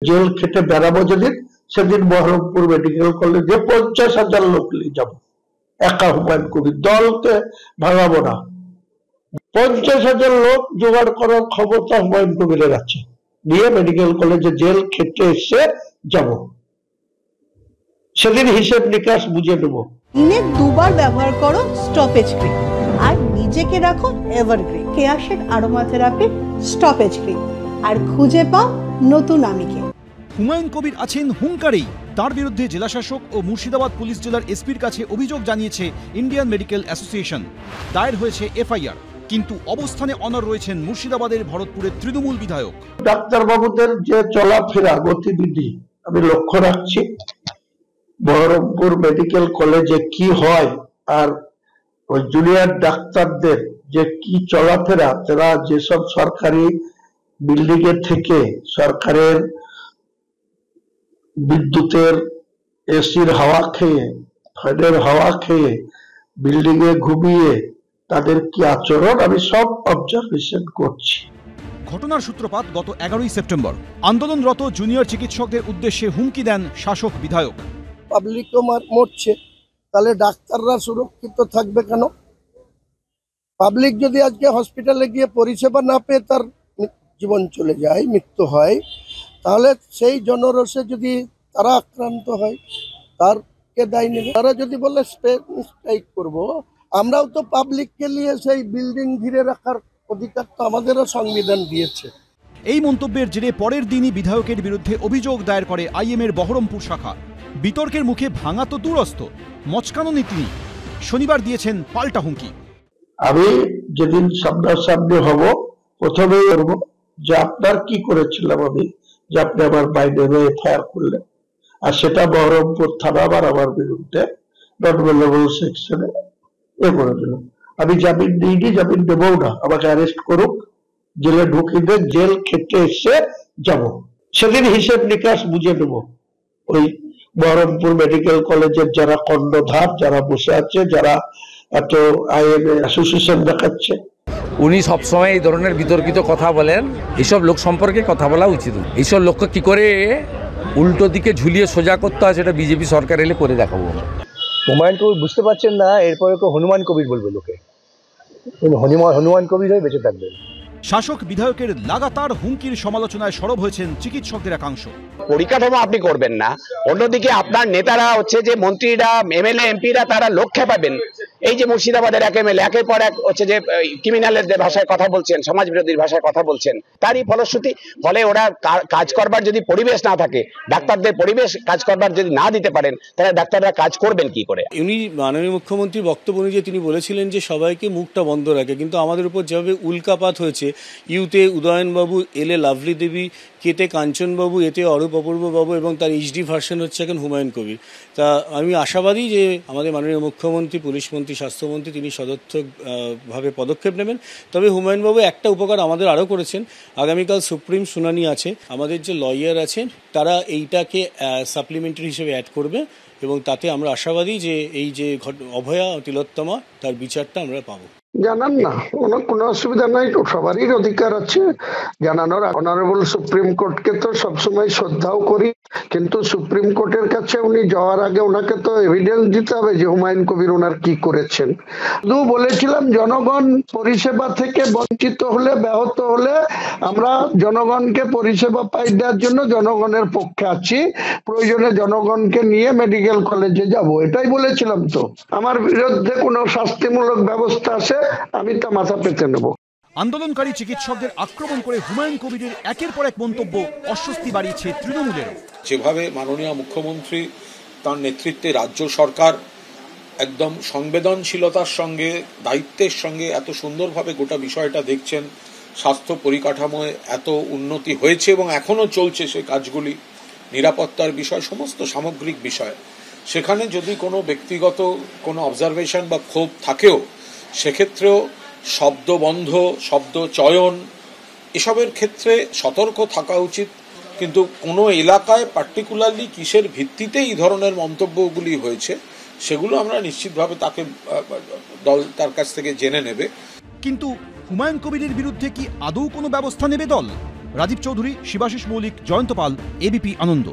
Jail খেটে বেড়াবো যেদিন, সেদিন বহরমপুর মেডিকেল কলেজে 50,000 লোক নিয়ে যাবো। একা হুমায়ুন কবির, দলকে ভাঙাবো না। 50,000 লোক জোগাড় করার ক্ষমতা হুমায়ুন কবিরের আছে। নিয়ে মেডিকেল কলেজে জেল খেটে এসে যাব, সেদিন হিসেব নিকাশ বুঝে নেব। দিনে 2 বার ব্যবহার করো স্টপেজ ক্রিম, আর নিজেকে রাখো evergreen Keya Seth aroma therapy stop age cream, আর খুঁজে পাও নতুন আমিকে। হুমায়ুন কবির আছেন হুঙ্কারেই। তার বিরুদ্ধে জেলাশাসক ও মুর্শিদাবাদ পুলিশ জেলার এসপির কাছে অভিযোগ জানিয়েছে ইন্ডিয়ান মেডিকেল অ্যাসোসিয়েশন। দায়ের হয়েছে এফআইআর। কিন্তু অবস্থানে অনড় রয়েছেন মুর্শিদাবাদের ভরতপুরের তৃণমূল বিধায়ক। ডাক্তারবাবুদের যে চলাফেরা গতিবিধি আমি লক্ষ্য রাখছি। বহরমপুর মেডিকেল কলেজে কি হয় আর ওই জুনিয়র ডাক্তারদের যে কি চলাফেরা, তারা যেসব সরকারি বিল্ডিং এর থেকে সরকারের বিদ্যুতের এসির হাওয়া খেয়ে, ফ্যানের হাওয়া খেয়ে, বিল্ডিং এ ঘুমিয়ে তাদের কি আচরণ আমি সব অবজারভেশন করছি। ঘটনার সূত্রপাত গত 11ই সেপ্টেম্বর। আন্দোলনরত জুনিয়র চিকিৎসকদের উদ্দেশ্যে হুমকি দেন শাসক বিধায়ক। পাবলিকও মরছে, তাহলে ডাক্তাররা সুরক্ষিত থাকবে কেন? পাবলিক যদি আজকে হসপিটালে গিয়ে পরিষেবা না পেয়ে তার জীবন চলে যায়, মৃত্যু হয়, তাহলে সেই জনরোষে যদি তারা আক্রান্ত হয়, তার কে দায় নেবে? তারা যদি বলে স্ট্রাইক করবো, আমরাও তো পাবলিককে নিয়ে সেই বিল্ডিং ঘিরে রাখার অধিকার তো আমাদেরও সংবিধান দিয়েছে। এই মন্তব্যের জেরে পরের দিনই বিধায়কের বিরুদ্ধে অভিযোগ দায়ের করে আইএমের বহরমপুর শাখা। বিতর্কের মুখে ভাঙা তো দূরস্থ, মচকানোনি তিনি। শনিবার দিয়েছেন পাল্টা হুমকি। আমি যেদিন সামনাসামনি হব, প্রথমেই করবো যে আপনার কি করেছিলাম আমি, যে আপনি আমার বাইরে এফআইআর করলেন, আর সেটা বহরমপুর থানা আবার আমার বিরুদ্ধে নন বেলেবল সেকশনে এ করে দিল। আমি জামিন দিইনি, জামিন দেবও না। আমাকে অ্যারেস্ট করুক, জেলে ঢুকিয়ে দেন, জেল খেটে এসে যাব, সেদিন হিসেব নিকাশ বুঝে নেব। ওই বহরমপুর মেডিকেল কলেজের যারা কর্ণধার, যারা বসে আছে, যারা এত আইএম অ্যাসোসিয়েশন দেখাচ্ছে, উনি সবসময় এই ধরনের বিতর্কিত কথা বলেন। এইসব লোক সম্পর্কে কথা বলা উচিত। এইসব লোককে কি করে উল্টো দিকে ঝুলিয়ে সোজা করতে হয় সেটা বিজেপি সরকার এলে করে দেখাবো। হুমায়ুন কবির বুঝতে পারছেন না, এরপরে হনুমান কবির বলবে লোকে। হনুমান কবির হয়ে বেঁচে থাকবেন। শাসক বিধায়কের লাগাতার হুমকির সমালোচনায় সরব হয়েছেন চিকিৎসকদের একাংশ। পরিকাঠামো আপনি করবেন না, অন্যদিকে আপনার নেতারা হচ্ছে যে মন্ত্রীরা, এমএলএ, এমপিরা তারা লোক খেপাবেন। এই যে মুর্শিদাবাদের এক এমএলএ একের পর এক হচ্ছে যে ক্রিমিনালদের ভাষায় কথা বলছেন, সমাজ বিরোধীর ভাষায় কথা বলছেন, তারই ফলশ্রুতি। ফলে ওরা কাজ করবার যদি পরিবেশ না থাকে, ডাক্তারদের পরিবেশ কাজ করবার যদি না দিতে পারেন, তাহলে ডাক্তাররা কাজ করবেন কি করে? উনি মাননীয় মুখ্যমন্ত্রীর বক্তব্য অনুযায়ী তিনি বলেছিলেন যে সবাইকে মুখটা বন্ধ রাখে, কিন্তু আমাদের উপর যেভাবে উল্কাপাত হয়েছে, ইউতে উদয়নবাবু, এলে লাভলি দেবী, কেতে কাঞ্চনবাবু, এতে অরূপ অপূর্ববাবু, এবং তার এইচডি ভার্সন হচ্ছে এখন হুমায়ুন কবির। তা আমি আশাবাদী যে আমাদের মাননীয় মুখ্যমন্ত্রী, পুলিশমন্ত্রী, স্বাস্থ্যমন্ত্রী তিনি সদর্থকভাবে পদক্ষেপ নেবেন। তবে হুমায়ুনবাবু একটা উপকার আমাদের আরও করেছেন। আগামীকাল সুপ্রিম শুনানি আছে, আমাদের যে লয়ার আছেন তারা এইটাকে সাপ্লিমেন্টারি হিসেবে অ্যাড করবে, এবং তাতে আমরা আশাবাদী যে এই যে অভয়া তিলোত্তমা তার বিচারটা আমরা পাবো। জানান না, কোনো অসুবিধা নাই, সবারই অধিকার আছে জানানোর। অনারেবল সুপ্রিম কোর্টকে তো সবসময় শ্রদ্ধাও করি, কিন্তু সুপ্রিম কোর্টের কাছে উনি যাওয়ার আগে ওনাকে তো এভিডেন্স দিতে হবে যে হুমায়ুন কবির ওনার কি করেছেন। শুধু বলেছিলাম জনগণ পরিষেবা থেকে বঞ্চিত হলে, ব্যাহত হলে আমরা জনগণকে পরিষেবা পাই দেওয়ার জন্য জনগণের পক্ষে আছি, প্রয়োজনে জনগণকে নিয়ে মেডিকেল কলেজে যাব, এটাই বলেছিলাম। তো আমার বিরুদ্ধে কোনো শাস্তিমূলক ব্যবস্থা আছে, আমি তা মাথা পেতে নেব। আন্দোলনকারী চিকিৎসকদের আক্রমণ করে হুমায়ুন কবিরের একের পর এক মন্তব্য অস্বস্তি বাড়িয়েছে তৃণমূলের। যেভাবে মাননীয় মুখ্যমন্ত্রী তার নেতৃত্বে রাজ্য সরকার একদম সংবেদনশীলতার সঙ্গে, দায়িত্বের সঙ্গে এত সুন্দরভাবে গোটা বিষয়টা দেখছেন, স্বাস্থ্য পরিকাঠামোয় এত উন্নতি হয়েছে এবং এখনো চলছে সেই কাজগুলি, নিরাপত্তার বিষয়, সমস্ত সামগ্রিক বিষয়, সেখানে যদি কোনো ব্যক্তিগত কোনো অবজারভেশন বা ক্ষোভ থাকেও, সেক্ষেত্রেও শব্দবন্ধ, শব্দ চয়ন, এসবের ক্ষেত্রে সতর্ক থাকা উচিত। কিন্তু কোনো এলাকায় পার্টিকুলারলি কিসের ভিত্তিতে এই ধরনের মন্তব্যগুলি হয়েছে, সেগুলো আমরা নিশ্চিতভাবে তাকে দল তার কাছ থেকে জেনে নেবে। কিন্তু হুমায়ুন কবিরের বিরুদ্ধে কি আদৌ কোনো ব্যবস্থা নেবে দল? রাজীব চৌধুরী, শিবাশিস মৌলিক, জয়ন্ত পাল, এবিপি আনন্দ।